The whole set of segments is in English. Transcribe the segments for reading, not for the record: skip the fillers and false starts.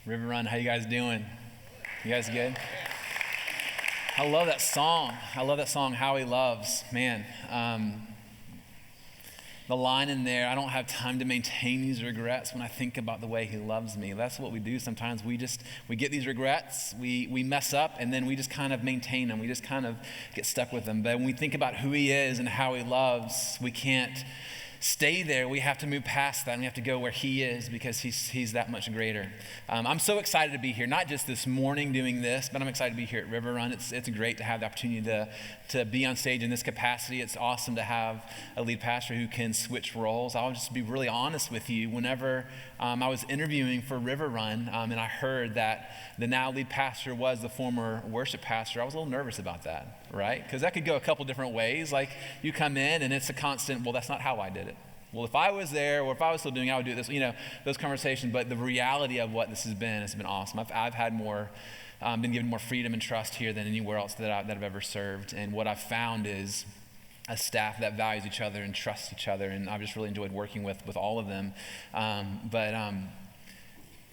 River Run, how you guys doing? You guys good? I love that song. How He Loves. Man, the line in there, I don't have time to maintain these regrets when I think about the way He loves me. That's what we do sometimes. We get these regrets, we mess up, and then we just kind of maintain them. We just kind of get stuck with them. But when we think about who He is and how He loves, we can't stay there. We have to move past that, and we have to go where He is because He's that much greater. I'm so excited to be here, not just this morning doing this, but I'm excited to be here at River Run. It's great to have the opportunity to be on stage in this capacity. It's awesome to have a lead pastor who can switch roles. I'll just be really honest with you. Whenever I was interviewing for River Run, and I heard that the now lead pastor was the former worship pastor, I was a little nervous about that, right? Because that could go a couple different ways. Like, you come in and it's a constant, well, that's not how I did it. Well, if I was there or if I was still doing it, I would do this, those conversations. But the reality of what this has been awesome. I've had more, been given more freedom and trust here than anywhere else that I've ever served. And what I've found is a staff that values each other and trusts each other. And I've just really enjoyed working with all of them.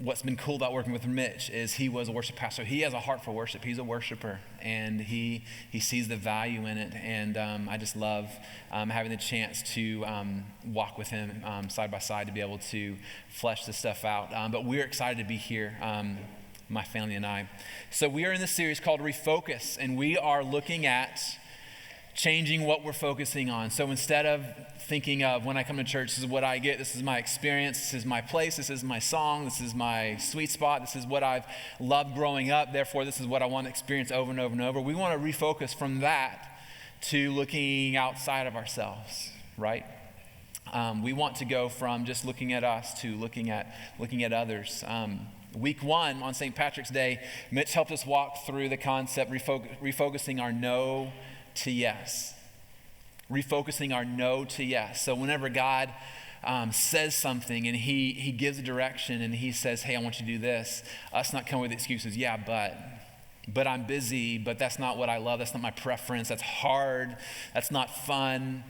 What's been cool about working with Mitch is he was a worship pastor. He has a heart for worship. He's a worshiper, and he sees the value in it. And I just love having the chance to walk with him side by side to be able to flesh this stuff out. But we're excited to be here, my family and I. So we are in this series called Refocus, and we are looking at changing what we're focusing on. So instead of thinking of, when I come to church, this is what I get, this is my experience, this is my place, this is my song, this is my sweet spot, this is what I've loved growing up, therefore this is what I want to experience over and over and over. We want to refocus from that to looking outside of ourselves, right? We want to go from just looking at us to looking at others. Week 1 on St. Patrick's Day, Mitch helped us walk through the concept, refocusing our no to yes. Refocusing our no to yes. So whenever God says something and he gives a direction and He says, hey, I want you to do this, us not coming with excuses, yeah, but I'm busy, but that's not what I love, that's not my preference, that's hard, that's not fun.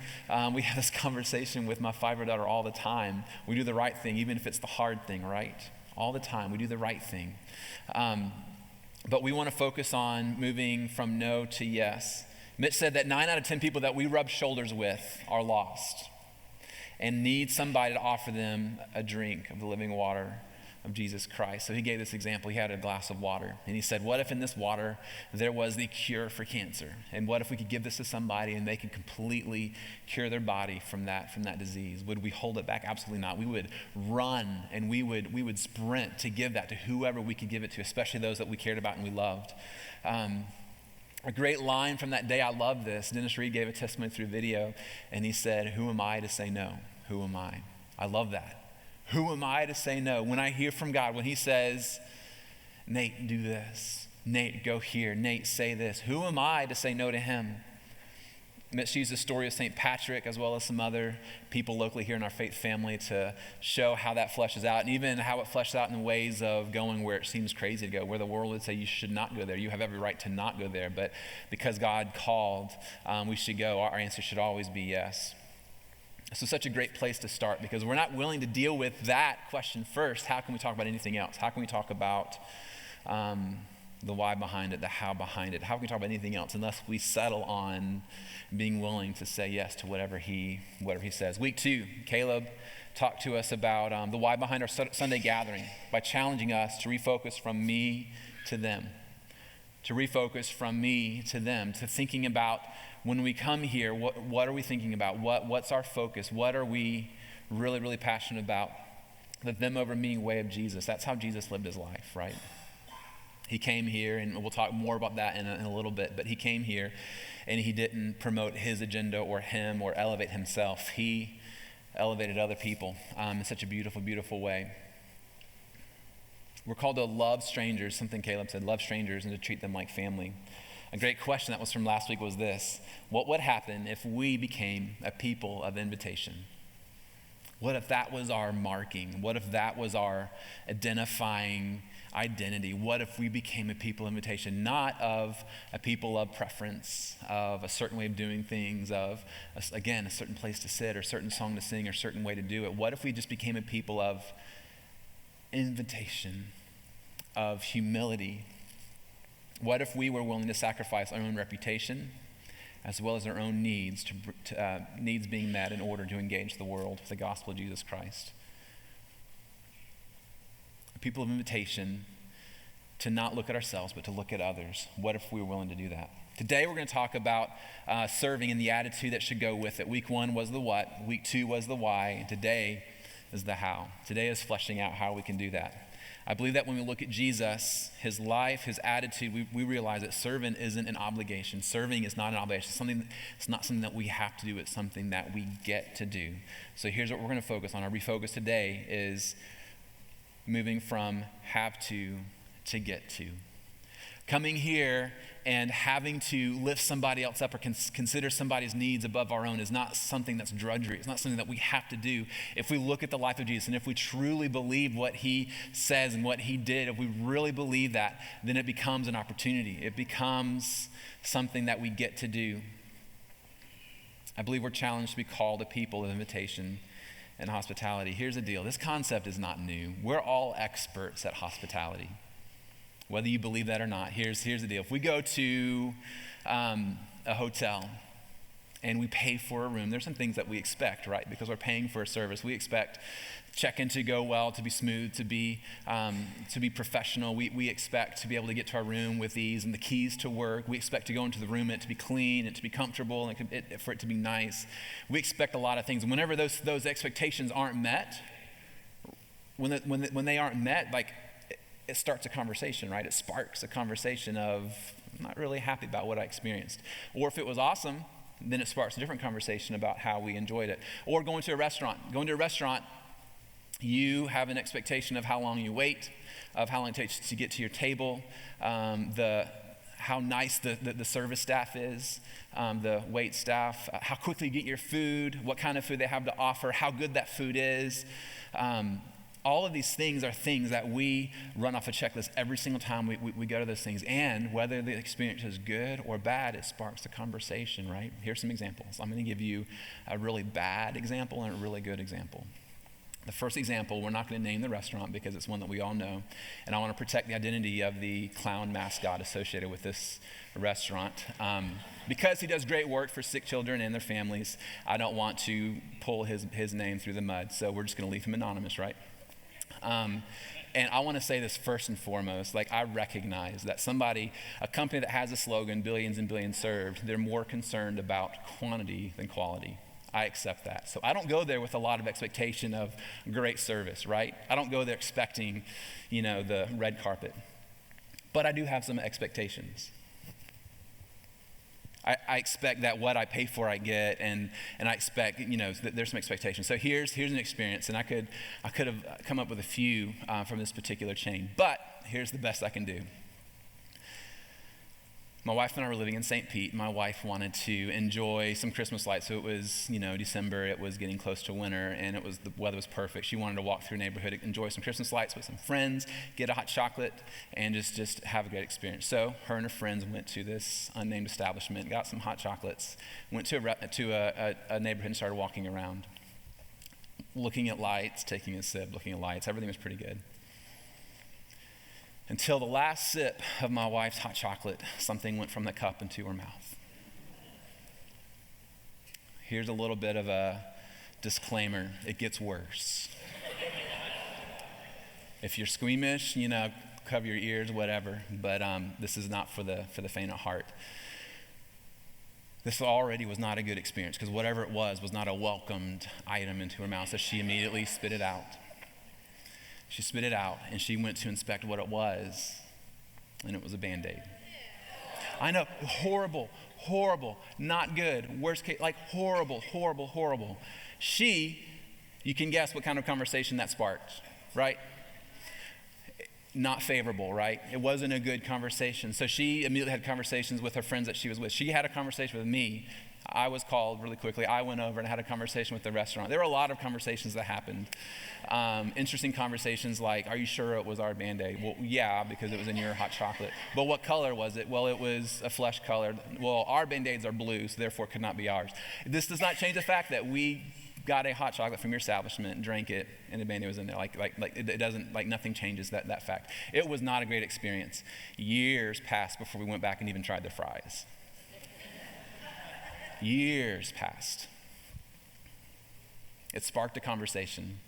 We have this conversation with my 5-year-old daughter all the time. We do the right thing, even if it's the hard thing, right? All the time, we do the right thing. But we want to focus on moving from no to yes. Mitch said that 9 out of 10 people that we rub shoulders with are lost and need somebody to offer them a drink of the living water of Jesus Christ. So he gave this example. He had a glass of water, and he said, what if in this water there was the cure for cancer? And what if we could give this to somebody and they could completely cure their body from that disease? Would we hold it back? Absolutely not. We would run and we would sprint to give that to whoever we could give it to, especially those that we cared about and we loved. A great line from that day, I love this. Dennis Reed gave a testimony through video, and he said, who am I to say no? Who am I? I love that. Who am I to say no? When I hear from God, when He says, Nate, do this. Nate, go here. Nate, say this. Who am I to say no to Him? Mitch used the story of St. Patrick as well as some other people locally here in our faith family to show how that fleshes out, and even how it fleshes out in ways of going where it seems crazy to go, where the world would say you should not go there. You have every right to not go there, but because God called, we should go. Our answer should always be yes. So such a great place to start, because we're not willing to deal with that question first. How can we talk about anything else? How can we talk about the why behind it, the how behind it? How can we talk about anything else unless we settle on being willing to say yes to whatever he says? Week 2, Caleb talked to us about the why behind our Sunday gathering by challenging us to refocus from me to them. To refocus from me to them, to thinking about when we come here, what are we thinking about? What's our focus? What are we really, really passionate about? The them over me way of Jesus. That's how Jesus lived His life, right? He came here, and we'll talk more about that in a little bit, but He came here and He didn't promote His agenda or Him or elevate Himself. He elevated other people in such a beautiful, beautiful way. We're called to love strangers, something Caleb said, love strangers and to treat them like family. A great question that was from last week was this: what would happen if we became a people of invitation? What if that was our marking? What if that was our identifying identity? What if we became a people of invitation, not of a people of preference, of a certain way of doing things, of, again, a certain place to sit or a certain song to sing or a certain way to do it? What if we just became a people of invitation? of humility? What if we were willing to sacrifice our own reputation as well as our own needs, needs being met in order to engage the world with the gospel of Jesus Christ? People of invitation to not look at ourselves, but to look at others. What if we were willing to do that? Today we're going to talk about serving and the attitude that should go with it. Week 1 was the what, week 2 was the why, and today is the how. Today is fleshing out how we can do that. I believe that when we look at Jesus, his life, his attitude, we realize that serving isn't an obligation. Serving is not an obligation. It's not something that we have to do. It's something that we get to do. So here's what we're going to focus on. Our refocus today is moving from have to get to. Coming here and having to lift somebody else up or consider somebody's needs above our own is not something that's drudgery. It's not something that we have to do. If we look at the life of Jesus and if we truly believe what he says and what he did, if we really believe that, then it becomes an opportunity. It becomes something that we get to do. I believe we're challenged to be called a people of invitation and hospitality. Here's the deal. This concept is not new. We're all experts at hospitality. Whether you believe that or not, here's the deal. If we go to a hotel and we pay for a room, there's some things that we expect, right? Because we're paying for a service. We expect check-in to go well, to be smooth, to be professional. We expect to be able to get to our room with ease and the keys to work. We expect to go into the room and it to be clean and to be comfortable and for it to be nice. We expect a lot of things. And whenever those expectations aren't met, when they aren't met, like, it starts a conversation, right? It sparks a conversation of, I'm not really happy about what I experienced. Or if it was awesome, then it sparks a different conversation about how we enjoyed it. Or going to a restaurant. Going to a restaurant, you have an expectation of how long you wait, of how long it takes to get to your table, how nice the service staff is, the wait staff, how quickly you get your food, what kind of food they have to offer, how good that food is. All of these things are things that we run off a checklist every single time we go to those things. And whether the experience is good or bad, it sparks the conversation, right? Here's some examples. I'm going to give you a really bad example and a really good example. The first example, we're not going to name the restaurant because it's one that we all know. And I want to protect the identity of the clown mascot associated with this restaurant. Because he does great work for sick children and their families, I don't want to pull his name through the mud. So we're just going to leave him anonymous, right? And I want to say this first and foremost, like, I recognize that a company that has a slogan, billions and billions served, they're more concerned about quantity than quality. I accept that. So I don't go there with a lot of expectation of great service, right? I don't go there expecting, the red carpet. But I do have some expectations. I expect that what I pay for I get, and I expect, there's some expectations. So here's an experience, and I could have come up with a few from this particular chain, but here's the best I can do. My wife and I were living in St. Pete. My wife wanted to enjoy some Christmas lights. So it was, December, it was getting close to winter, and the weather was perfect. She wanted to walk through a neighborhood, enjoy some Christmas lights with some friends, get a hot chocolate, and just have a great experience. So her and her friends went to this unnamed establishment, got some hot chocolates, went to a neighborhood and started walking around, looking at lights, taking a sip, looking at lights. Everything was pretty good. Until the last sip of my wife's hot chocolate, something went from the cup into her mouth. Here's a little bit of a disclaimer. It gets worse. If you're squeamish, cover your ears, whatever. But this is not for the faint of heart. This already was not a good experience because whatever it was not a welcomed item into her mouth. So she immediately spit it out. She spit it out, and she went to inspect what it was, and it was a Band-Aid. I know, horrible, not good, worst case, like horrible. You can guess what kind of conversation that sparked, right? Not favorable, right? It wasn't a good conversation. So she immediately had conversations with her friends that she was with. She had a conversation with me. I was called really quickly. I went over and had a conversation with the restaurant. There were a lot of conversations that happened. Interesting conversations like, are you sure it was our Band-Aid? Well, yeah, because it was in your hot chocolate. But what color was it? Well, it was a flesh color. Well, our Band-Aids are blue, so therefore it could not be ours. This does not change the fact that we got a hot chocolate from your establishment, drank it, and the mayonnaise was in there. Like it doesn't, like nothing changes that fact. It was not a great experience. Years passed before we went back and even tried the fries. Years passed. It sparked a conversation.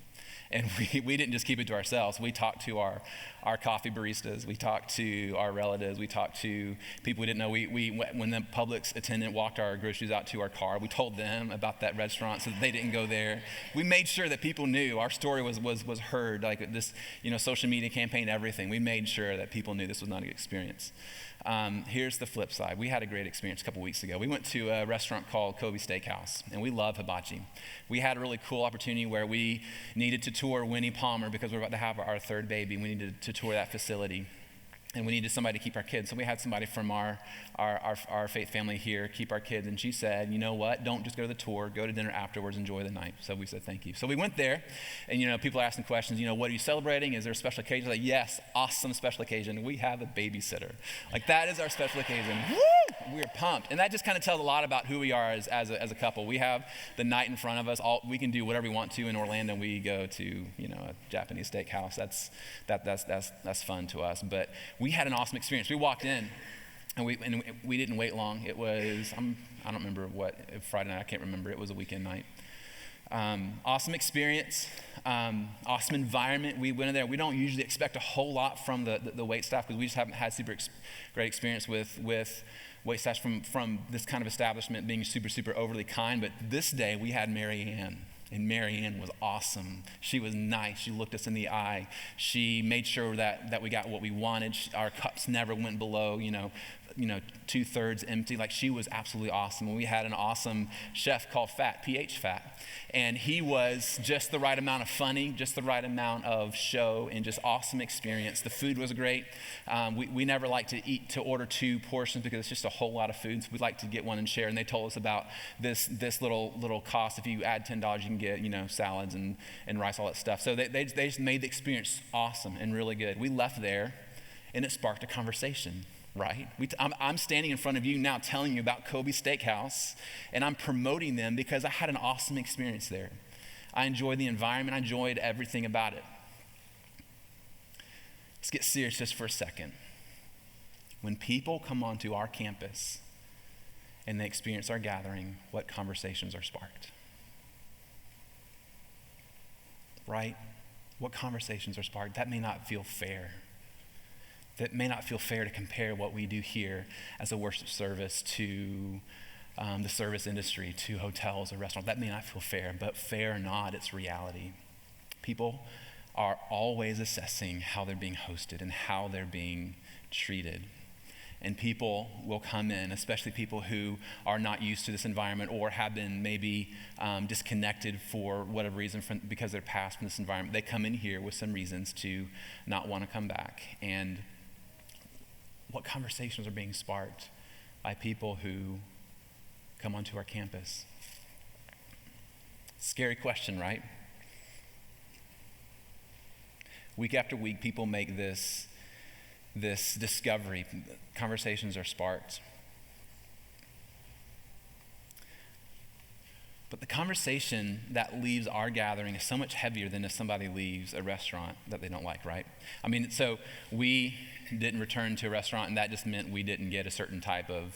And we didn't just keep it to ourselves. We talked to our coffee baristas. We talked to our relatives. We talked to people we didn't know. When the Publix attendant walked our groceries out to our car, we told them about that restaurant so that they didn't go there. We made sure that people knew our story was heard. Like this, social media campaign, everything. We made sure that people knew this was not a good experience. Here's the flip side. We had a great experience a couple weeks ago. We went to a restaurant called Kobe Steakhouse, and we love hibachi. We had a really cool opportunity where we needed to tour Winnie Palmer because we're about to have our third baby. We needed to tour that facility, and we needed somebody to keep our kids. So we had somebody from our faith family here keep our kids, and she said, you know what, don't just go to the tour, go to dinner afterwards, enjoy the night. So we said thank you. So we went there, and people are asking questions, what are you celebrating? Is there a special occasion? Like, yes, awesome special occasion. We have a babysitter. Like, that is our special occasion. Woo! We're pumped. And that just kind of tells a lot about who we are as a couple. We have the night in front of us. We can do whatever we want to in Orlando. We go to, a Japanese steakhouse. That's fun to us. But we had an awesome experience. We walked in, and we didn't wait long. It was, I don't remember what, Friday night, I can't remember. It was a weekend night. Awesome experience, awesome environment. We went in there. We don't usually expect a whole lot from the wait staff because we just haven't had great experience with wait staff from this kind of establishment being super, super overly kind. But this day we had Mary Ann. And Mary Ann was awesome. She was nice. She looked us in the eye. She made sure that we got what we wanted. Our cups never went below, 2/3 empty. Like, she was absolutely awesome. And we had an awesome chef called PH Fat. And he was just the right amount of funny, just the right amount of show, and just awesome experience. The food was great. We never like to order 2 portions because it's just a whole lot of food. So we like to get one and share. And they told us about this little cost. If you add $10, you can get, salads and rice, all that stuff. So they just made the experience awesome and really good. We left there, and it sparked a conversation. Right? I'm standing in front of you now telling you about Kobe Steakhouse, and I'm promoting them because I had an awesome experience there. I enjoyed the environment. I enjoyed everything about it. Let's get serious just for a second. When people come onto our campus and they experience our gathering, what conversations are sparked? Right? What conversations are sparked? That may not feel fair. That may not feel fair to compare what we do here as a worship service to the service industry, to hotels or restaurants. That may not feel fair, but fair or not, it's reality. People are always assessing how they're being hosted and how they're being treated. And people will come in, especially people who are not used to this environment or have been maybe disconnected for whatever reason because they're past from this environment. They come in here with some reasons to not want to come back. And what conversations are being sparked by people who come onto our campus? Scary question, right? Week after week, people make this discovery. Conversations are sparked. But the conversation that leaves our gathering is so much heavier than if somebody leaves a restaurant that they don't like, right? So we didn't return to a restaurant, and that just meant we didn't get a certain type of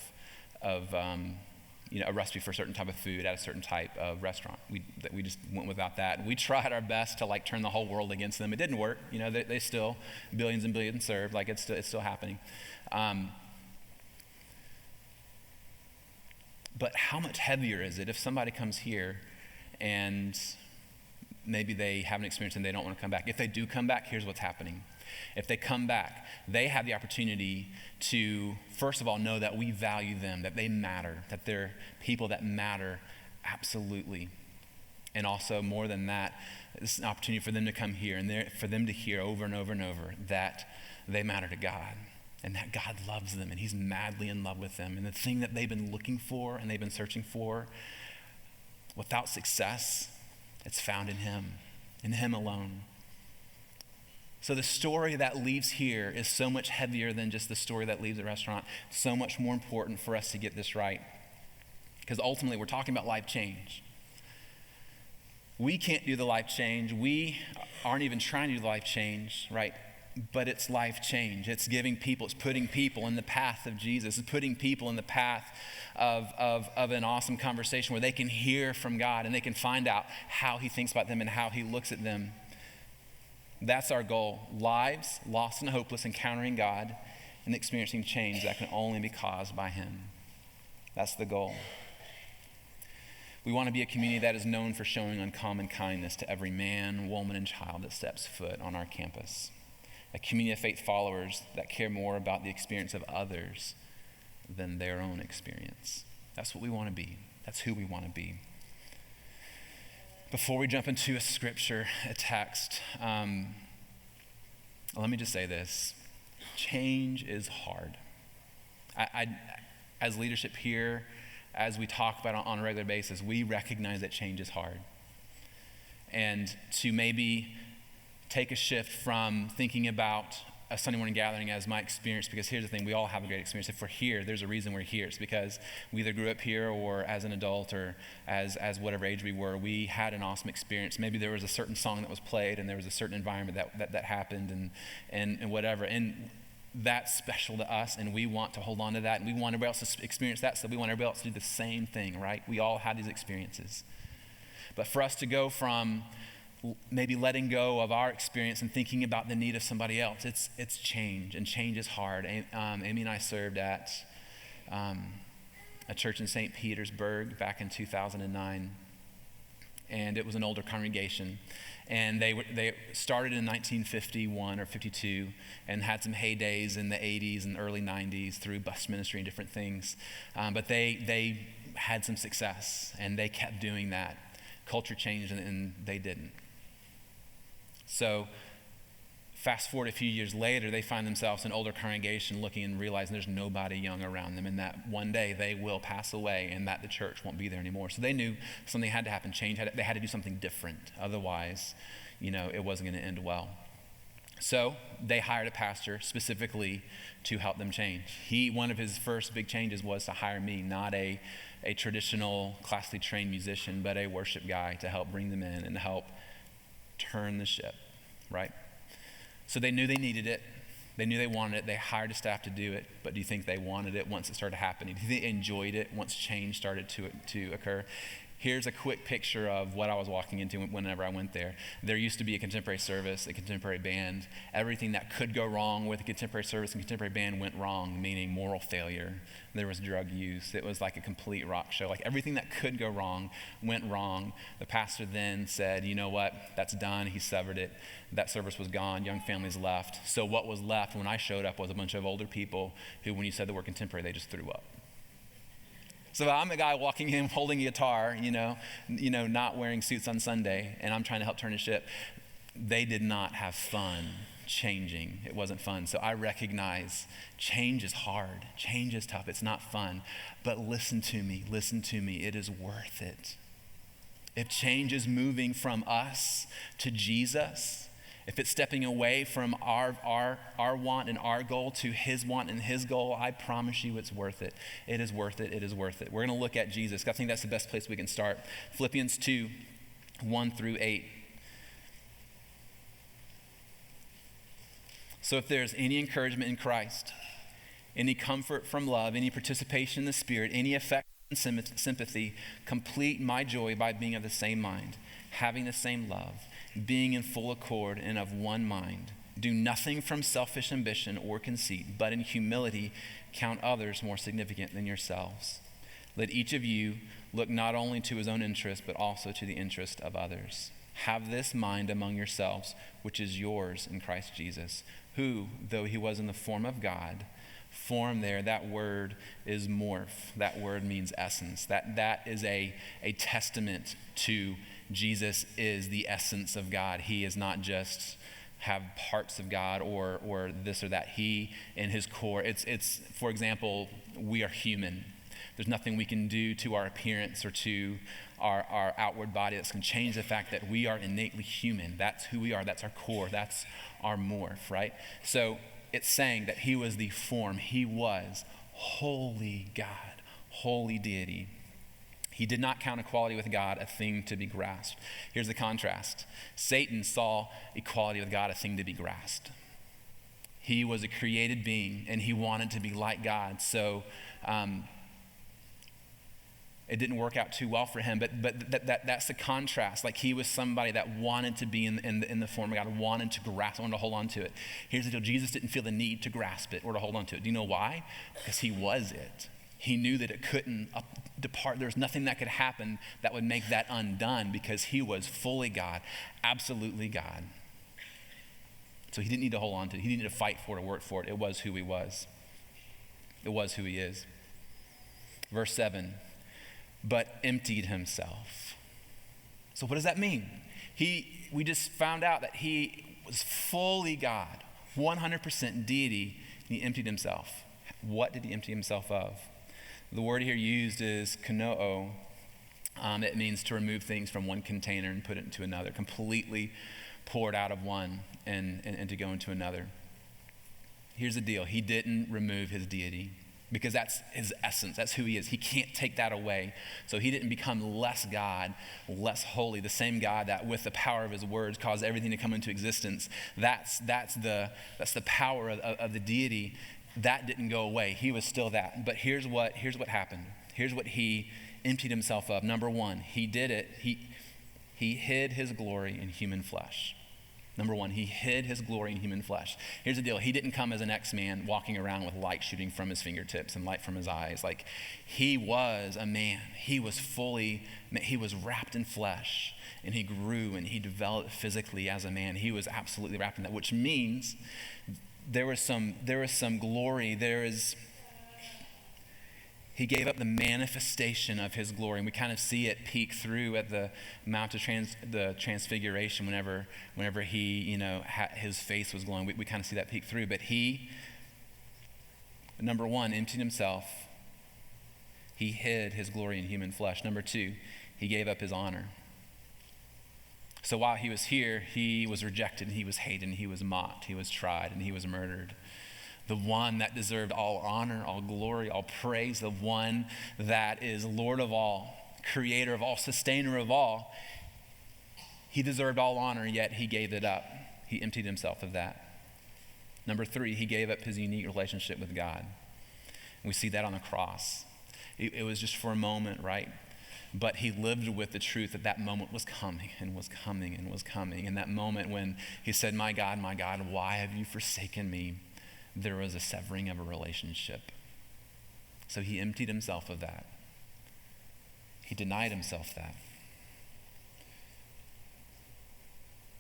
a recipe for a certain type of food at a certain type of restaurant. We just went without that. We tried our best to turn the whole world against them. It didn't work. They still billions and billions served. It's still happening. But how much heavier is it if somebody comes here and maybe they have an experience and they don't want to come back? If they do come back, here's what's happening. If they come back, they have the opportunity to, first of all, know that we value them, that they matter, that they're people that matter absolutely. And also, more than that, this is an opportunity for them to come here and for them to hear over and over and over that they matter to God and that God loves them and he's madly in love with them. And the thing that they've been looking for and they've been searching for without success, it's found in him alone. So the story that leaves here is so much heavier than just the story that leaves the restaurant. So much more important for us to get this right. Because ultimately we're talking about life change. We can't do the life change. We aren't even trying to do the life change, right? But it's life change. It's giving people, it's putting people in the path of Jesus. It's putting people in the path of an awesome conversation where they can hear from God and they can find out how he thinks about them and how he looks at them. That's our goal. Lives lost and hopeless, encountering God and experiencing change that can only be caused by him. That's the goal. We want to be a community that is known for showing uncommon kindness to every man, woman, and child that steps foot on our campus. A community of faith followers that care more about the experience of others than their own experience. That's what we want to be. That's who we want to be. Before we jump into a scripture, a text, let me just say this. Change is hard. I as leadership here, as we talk about it on a regular basis, we recognize that change is hard. And to maybe take a shift from thinking about a Sunday morning gathering as my experience, because here's the thing, we all have a great experience. If we're here, there's a reason we're here. It's because we either grew up here or as an adult or as whatever age we were, we had an awesome experience. Maybe there was a certain song that was played and there was a certain environment that happened and whatever. And that's special to us, and we want to hold on to that, and we want everybody else to experience that, so we want everybody else to do the same thing, right? We all have these experiences. But for us to go from maybe letting go of our experience and thinking about the need of somebody else, it's change, and change is hard. Amy and I served at a church in St. Petersburg back in 2009, and it was an older congregation. And they started in 1951 or 52 and had some heydays in the 80s and early 90s through bus ministry and different things. But they had some success, and they kept doing that. Culture changed, and they didn't. So fast forward a few years later, they find themselves in an older congregation looking and realizing there's nobody young around them, and that one day they will pass away and that the church won't be there anymore. So they knew something had to happen, they had to do something different. Otherwise, it wasn't going to end well. So they hired a pastor specifically to help them change. One of his first big changes was to hire me, not a traditional classically trained musician, but a worship guy to help bring them in and help turn the ship, right? So they knew they needed it. They knew they wanted it. They hired a staff to do it. But do you think they wanted it once it started happening? Do you think they enjoyed it once change started to occur? Here's a quick picture of what I was walking into whenever I went there. There used to be a contemporary service, a contemporary band. Everything that could go wrong with a contemporary service and contemporary band went wrong, meaning moral failure. There was drug use. It was like a complete rock show. Like everything that could go wrong went wrong. The pastor then said, you know what, that's done. He severed it. That service was gone. Young families left. So what was left when I showed up was a bunch of older people who, when you said the word contemporary, they just threw up. So I'm a guy walking in holding a guitar, not wearing suits on Sunday, and I'm trying to help turn a ship. They did not have fun changing. It wasn't fun. So I recognize change is hard. Change is tough. It's not fun. But listen to me. It is worth it. If change is moving from us to Jesus, if it's stepping away from our want and our goal to his want and his goal, I promise you it's worth it. It is worth it. It is worth it. We're going to look at Jesus. I think that's the best place we can start. Philippians 2, 1 through 8. So if there's any encouragement in Christ, any comfort from love, any participation in the Spirit, any affection and sympathy, complete my joy by being of the same mind, having the same love, being in full accord and of one mind. Do nothing from selfish ambition or conceit, but in humility count others more significant than yourselves. Let each of you look not only to his own interest, but also to the interest of others. Have this mind among yourselves, which is yours in Christ Jesus, who, though he was in the form of God, form there, that word is morph. That word means essence. That is a testament to Jesus is the essence of God. He is not just have parts of God or this or that. He, in his core, it's for example, we are human. There's nothing we can do to our appearance or to our outward body that's going to change the fact that we are innately human. That's who we are. That's our core. That's our morph, right? So it's saying that he was the form. He was holy God, holy deity. He did not count equality with God a thing to be grasped. Here's the contrast. Satan saw equality with God a thing to be grasped. He was a created being, and he wanted to be like God. So it didn't work out too well for him. But that's the contrast. Like, he was somebody that wanted to be in the form of God, wanted to grasp, wanted to hold on to it. Here's the deal. Jesus didn't feel the need to grasp it or to hold on to it. Do you know why? Because he was it. He knew that it couldn't depart. There's nothing that could happen that would make that undone, because he was fully God, absolutely God. So he didn't need to hold on to it. He didn't need to fight for it or work for it. It was who he was. It was who he is. Verse 7, but emptied himself. So what does that mean? We just found out that he was fully God, 100% deity, and he emptied himself. What did he empty himself of? The word here used is kanoo. It means to remove things from one container and put it into another, completely poured out of one and to go into another. Here's the deal. He didn't remove his deity, because that's his essence. That's who he is. He can't take that away. So he didn't become less God, less holy, the same God that with the power of his words caused everything to come into existence. That's the power of the deity. That didn't go away. He was still that. But here's what happened. Here's what he emptied himself of. Number one, he did it. He hid his glory in human flesh. Number one, he hid his glory in human flesh. Here's the deal. He didn't come as an X-Man walking around with light shooting from his fingertips and light from his eyes. Like, he was a man. He was wrapped in flesh, and he grew and he developed physically as a man. He was absolutely wrapped in that, which means there was some glory. He gave up the manifestation of his glory, and we kind of see it peek through at the Mount of the Transfiguration whenever he, his face was glowing. We kind of see that peek through. But he, number one, emptied himself. He hid his glory in human flesh. Number two, he gave up his honor. So while he was here, he was rejected, and he was hated, and he was mocked, he was tried, and he was murdered. The one that deserved all honor, all glory, all praise, the one that is Lord of all, creator of all, sustainer of all, he deserved all honor, yet he gave it up. He emptied himself of that. Number three, he gave up his unique relationship with God. And we see that on the cross. It was just for a moment, right? But he lived with the truth that moment was coming and was coming and was coming. And that moment when he said, my God, why have you forsaken me? There was a severing of a relationship. So he emptied himself of that. He denied himself that.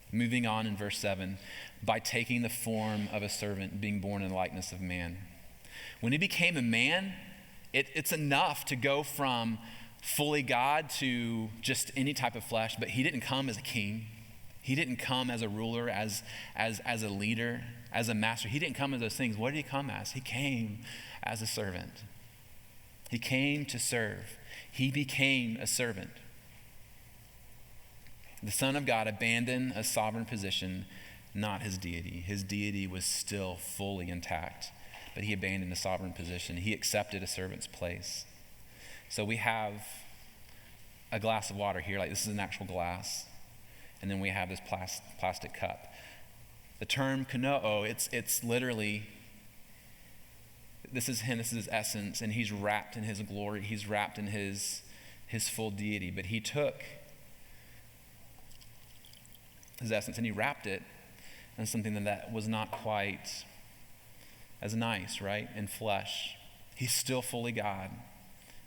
Moving on in verse 7, by taking the form of a servant, being born in the likeness of man. When he became a man, it's enough to go from fully God to just any type of flesh, but he didn't come as a king. He didn't come as a ruler, as a leader, as a master. He didn't come as those things. What did he come as? He came as a servant. He came to serve. He became a servant. The Son of God abandoned a sovereign position, not his deity. His deity was still fully intact, but he abandoned a sovereign position. He accepted a servant's place. So we have a glass of water here, like this is an actual glass. And then we have this plastic cup. The term kanoo, it's literally, this is him, this is his essence, and he's wrapped in his glory, he's wrapped in his full deity. But he took his essence and he wrapped it in something that was not quite as nice, right? In flesh. He's still fully God.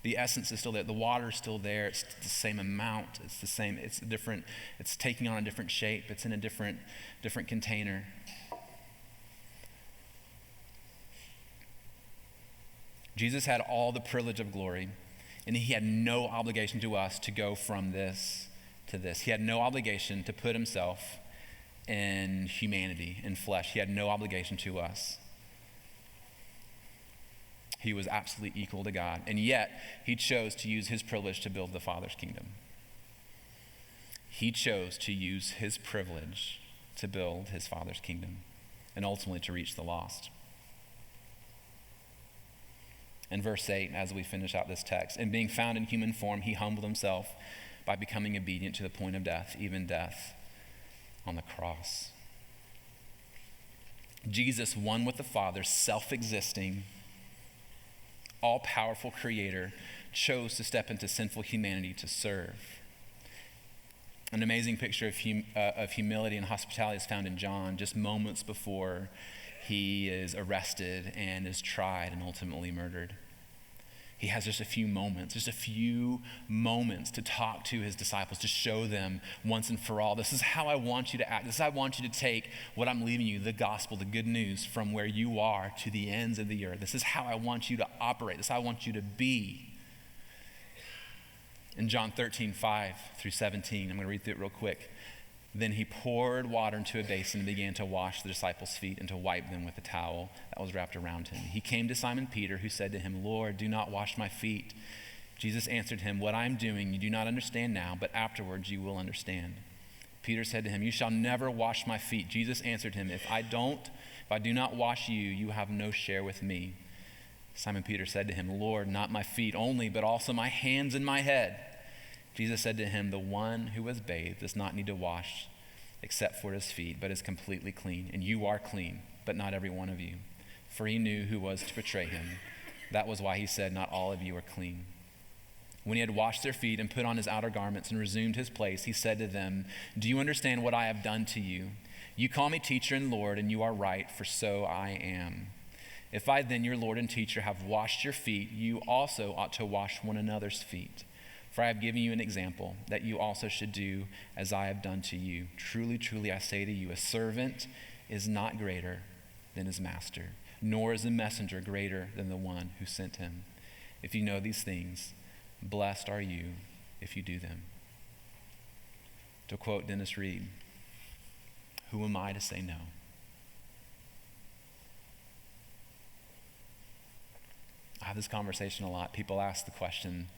The essence is still there. The water is still there. It's the same amount. It's the same. It's different. It's taking on a different shape. It's in a different container. Jesus had all the privilege of glory, and he had no obligation to us to go from this to this. He had no obligation to put himself in humanity, in flesh. He had no obligation to us. He was absolutely equal to God, and yet he chose to use his privilege to build the Father's kingdom. He chose to use his privilege to build his Father's kingdom and ultimately to reach the lost. In verse 8, as we finish out this text, and being found in human form, he humbled himself by becoming obedient to the point of death, even death on the cross. Jesus, one with the Father, self-existing, all-powerful creator, chose to step into sinful humanity to serve. An amazing picture of humility and hospitality is found in John, just moments before he is arrested and is tried and ultimately murdered. He has just a few moments to talk to his disciples, to show them once and for all, this is how I want you to act. This is how I want you to take what I'm leaving you, the gospel, the good news, from where you are to the ends of the earth. This is how I want you to operate. This is how I want you to be. In John 13, 5 through 17, I'm going to read through it real quick. Then he poured water into a basin and began to wash the disciples' feet and to wipe them with a towel that was wrapped around him. He came to Simon Peter, who said to him, Lord, do not wash my feet. Jesus answered him, what I am doing you do not understand now, but afterwards you will understand. Peter said to him, you shall never wash my feet. Jesus answered him, if I do not wash you, you have no share with me. Simon Peter said to him, Lord, not my feet only, but also my hands and my head. Jesus said to him, the one who was bathed does not need to wash except for his feet, but is completely clean. And you are clean, but not every one of you. For he knew who was to betray him. That was why he said, not all of you are clean. When he had washed their feet and put on his outer garments and resumed his place, he said to them, do you understand what I have done to you? You call me teacher and Lord, and you are right, for so I am. If I then, your Lord and teacher, have washed your feet, you also ought to wash one another's feet. For I have given you an example that you also should do as I have done to you. Truly, truly, I say to you, a servant is not greater than his master, nor is a messenger greater than the one who sent him. If you know these things, blessed are you if you do them. To quote Dennis Reed, who am I to say no? I have this conversation a lot. People ask the question,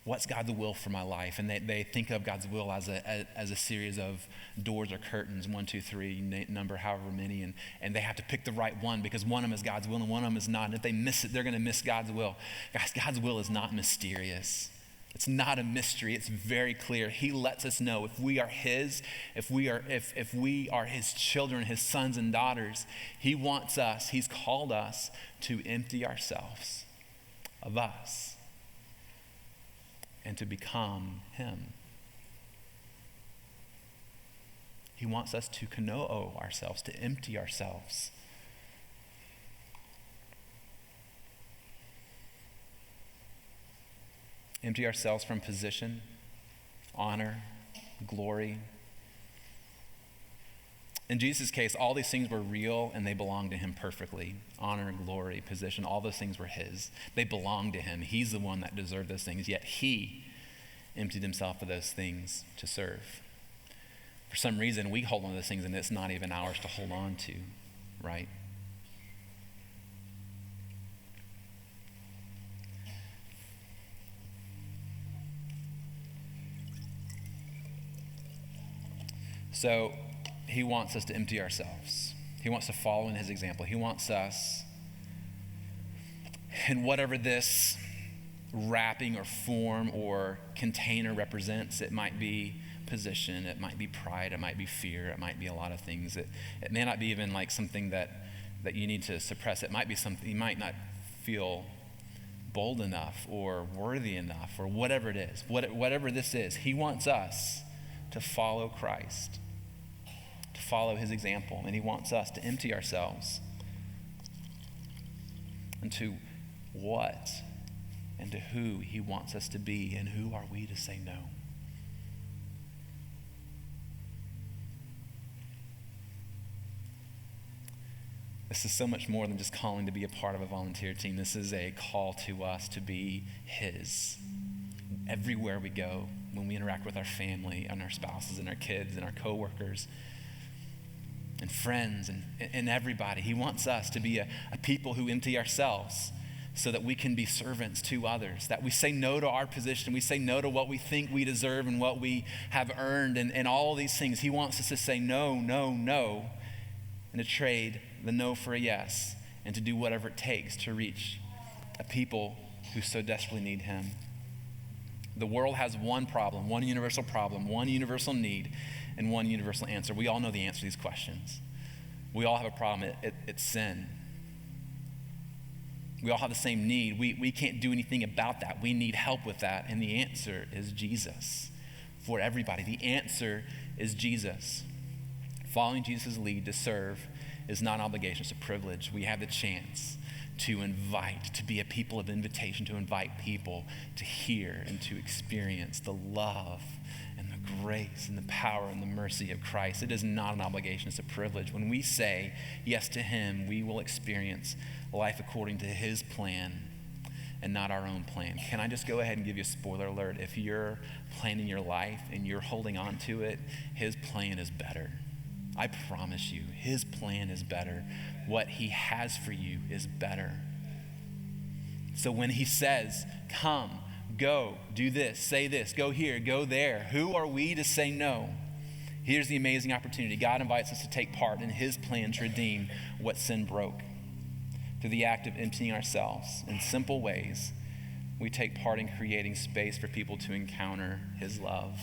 what's God's will for my life? And they think of God's will as a series of doors or curtains, 1, 2, 3, number however many, and they have to pick the right one because one of them is God's will and one of them is not. And if they miss it, they're going to miss God's will. Guys, God's will is not mysterious. It's not a mystery. It's very clear. He lets us know if we are his, if we are his children, his sons and daughters, he wants us, he's called us to empty ourselves of us and to become him. He wants us to kanoo ourselves, to empty ourselves. Empty ourselves from position, honor, glory. In Jesus' case, all these things were real and they belonged to him perfectly. Honor, glory, position, all those things were his. They belonged to him. He's the one that deserved those things, yet he emptied himself of those things to serve. For some reason, we hold on to those things and it's not even ours to hold on to, right? So he wants us to empty ourselves. He wants to follow in his example. He wants us, and whatever this wrapping or form or container represents, it might be position, it might be pride, it might be fear, it might be a lot of things. It may not be even like something that you need to suppress. It might be something you might not feel bold enough or worthy enough or whatever it is. Whatever this is, he wants us to follow Christ, to follow his example, and he wants us to empty ourselves into what and to who he wants us to be, and who are we to say no? This is so much more than just calling to be a part of a volunteer team. This is a call to us to be his. Everywhere we go, when we interact with our family and our spouses and our kids and our coworkers and friends and everybody, he wants us to be a people who empty ourselves so that we can be servants to others, that we say no to our position, we say no to what we think we deserve and what we have earned and all these things. He wants us to say no, no, no, and to trade the no for a yes, and to do whatever it takes to reach a people who so desperately need him. The world has one problem, one universal need, and one universal answer. We all know the answer to these questions. We all have a problem. It's sin. We all have the same need. We can't do anything about that. We need help with that. And the answer is Jesus. For everybody, the answer is Jesus. Following Jesus' lead to serve is not an obligation, it's a privilege. We have the chance to invite, to be a people of invitation, to invite people to hear and to experience the love and the grace and the power and the mercy of Christ. It is not an obligation, it's a privilege. When we say yes to him, we will experience life according to his plan and not our own plan. Can I just go ahead and give you a spoiler alert? If you're planning your life and you're holding on to it, his plan is better. I promise you, his plan is better. What he has for you is better. So when he says, come, go, do this, say this, go here, go there, who are we to say no? Here's the amazing opportunity. God invites us to take part in his plan to redeem what sin broke. Through the act of emptying ourselves in simple ways, we take part in creating space for people to encounter his love,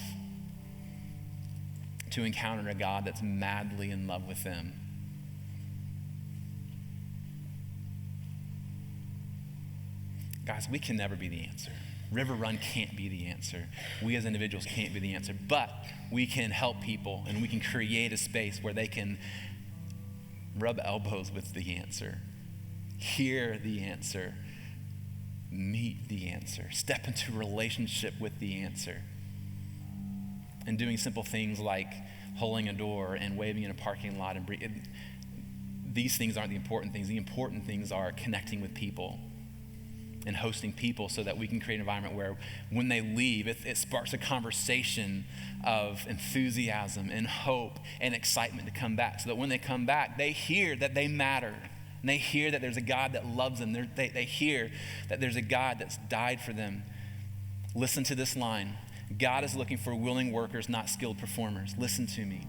to encounter a God that's madly in love with them. Guys, we can never be the answer. River Run can't be the answer. We as individuals can't be the answer, but we can help people and we can create a space where they can rub elbows with the answer, hear the answer, meet the answer, step into relationship with the answer. And doing simple things like holding a door and waving in a parking lot. These things aren't the important things. The important things are connecting with people and hosting people so that we can create an environment where when they leave, it sparks a conversation of enthusiasm and hope and excitement to come back. So that when they come back, they hear that they matter. And they hear that there's a God that loves them. They hear that there's a God that's died for them. Listen to this line. God is looking for willing workers, not skilled performers. Listen to me.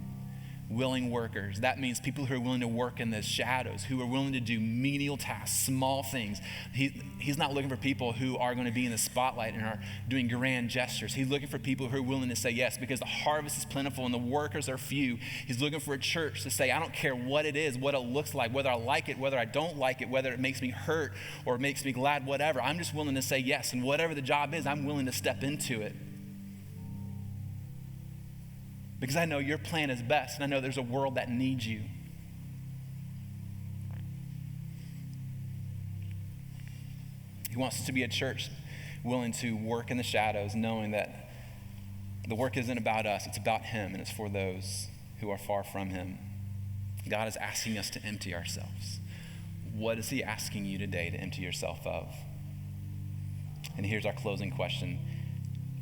Willing workers. That means people who are willing to work in the shadows, who are willing to do menial tasks, small things. He's not looking for people who are going to be in the spotlight and are doing grand gestures. He's looking for people who are willing to say yes, because the harvest is plentiful and the workers are few. He's looking for a church to say, I don't care what it is, what it looks like, whether I like it, whether I don't like it, whether it makes me hurt or it makes me glad, whatever. I'm just willing to say yes. And whatever the job is, I'm willing to step into it. Because I know your plan is best, and I know there's a world that needs you. He wants us to be a church willing to work in the shadows, knowing that the work isn't about us, it's about him, and it's for those who are far from him. God is asking us to empty ourselves. What is he asking you today to empty yourself of? And here's our closing question.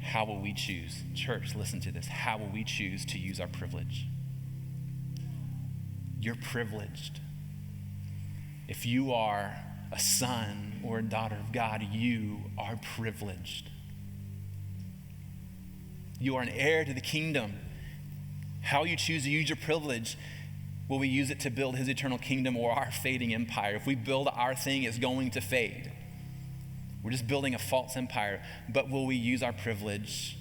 How will we choose? Church, listen to this. How will we choose to use our privilege? You're privileged. If you are a son or a daughter of God, you are privileged. You are an heir to the kingdom. How you choose to use your privilege, will we use it to build his eternal kingdom or our fading empire? If we build our thing, it's going to fade. We're just building a false empire, but will we use our privilege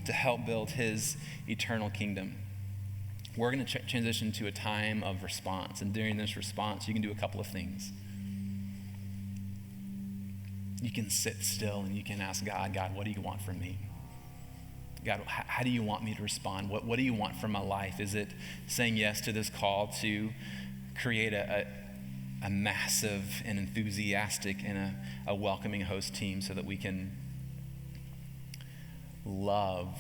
to help build his eternal kingdom? We're going to transition to a time of response, and during this response, you can do a couple of things. You can sit still and you can ask God, what do you want from me? God, how do you want me to respond? What do you want from my life? Is it saying yes to this call to create a massive and enthusiastic and a welcoming host team so that we can love,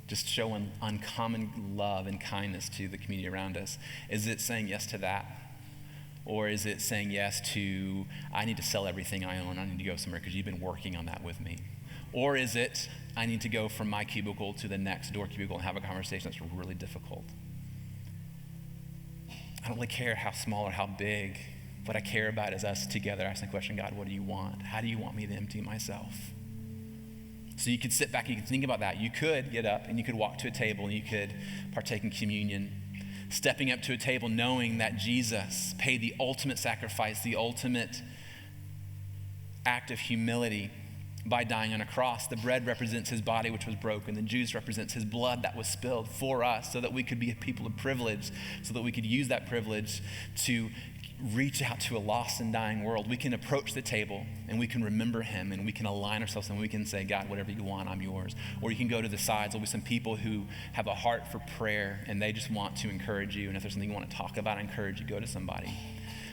just show an uncommon love and kindness to the community around us? Is it saying yes to that? Or is it saying yes to, I need to sell everything I own, I need to go somewhere because you've been working on that with me? Or is it, I need to go from my cubicle to the next door cubicle and have a conversation that's really difficult? I don't really care how small or how big. What I care about is us together asking the question, God, what do you want? How do you want me to empty myself? So you could sit back and you could think about that. You could get up and you could walk to a table and you could partake in communion, stepping up to a table knowing that Jesus paid the ultimate sacrifice, the ultimate act of humility by dying on a cross. The bread represents his body, which was broken. The juice represents his blood that was spilled for us so that we could be a people of privilege, so that we could use that privilege to reach out to a lost and dying world. We can approach the table and we can remember him and we can align ourselves and we can say, God, whatever you want, I'm yours. Or you can go to the sides. There'll be some people who have a heart for prayer and they just want to encourage you. And if there's something you want to talk about, I encourage you, go to somebody.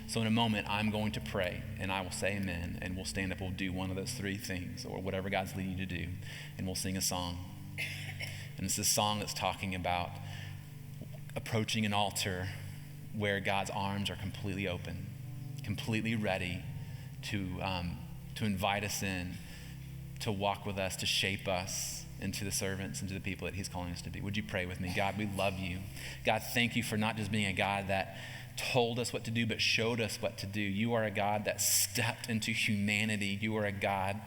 So in a moment, I'm going to pray, and I will say amen, and we'll stand up, we'll do one of those three things, or whatever God's leading you to do, and we'll sing a song. And it's a song that's talking about approaching an altar where God's arms are completely open, completely ready to invite us in, to walk with us, to shape us into the servants, into the people that he's calling us to be. Would you pray with me? God, we love you. God, thank you for not just being a God that told us what to do, but showed us what to do. You are a God that stepped into humanity. You are a God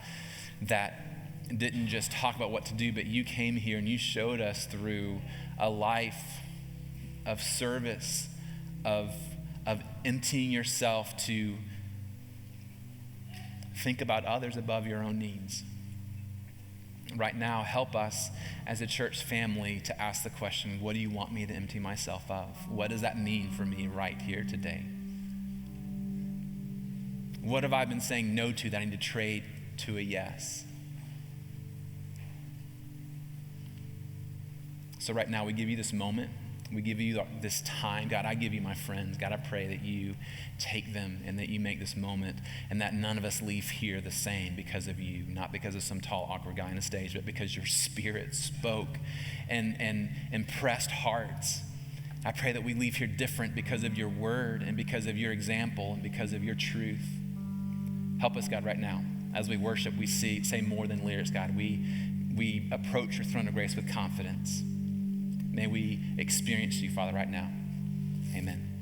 that didn't just talk about what to do, but you came here and you showed us through a life of service, of emptying yourself to think about others above your own needs. Right now, help us as a church family to ask the question, what do you want me to empty myself of? What does that mean for me right here today? What have I been saying no to that I need to trade to a yes? So right now, we give you this moment. We give you this time. God, I give you my friends. God, I pray that you take them and that you make this moment and that none of us leave here the same because of you, not because of some tall, awkward guy on a stage, but because your spirit spoke and impressed hearts. I pray that we leave here different because of your word and because of your example and because of your truth. Help us, God, right now. As we worship, we say more than lyrics, God. We approach your throne of grace with confidence. May we experience you, Father, right now. Amen.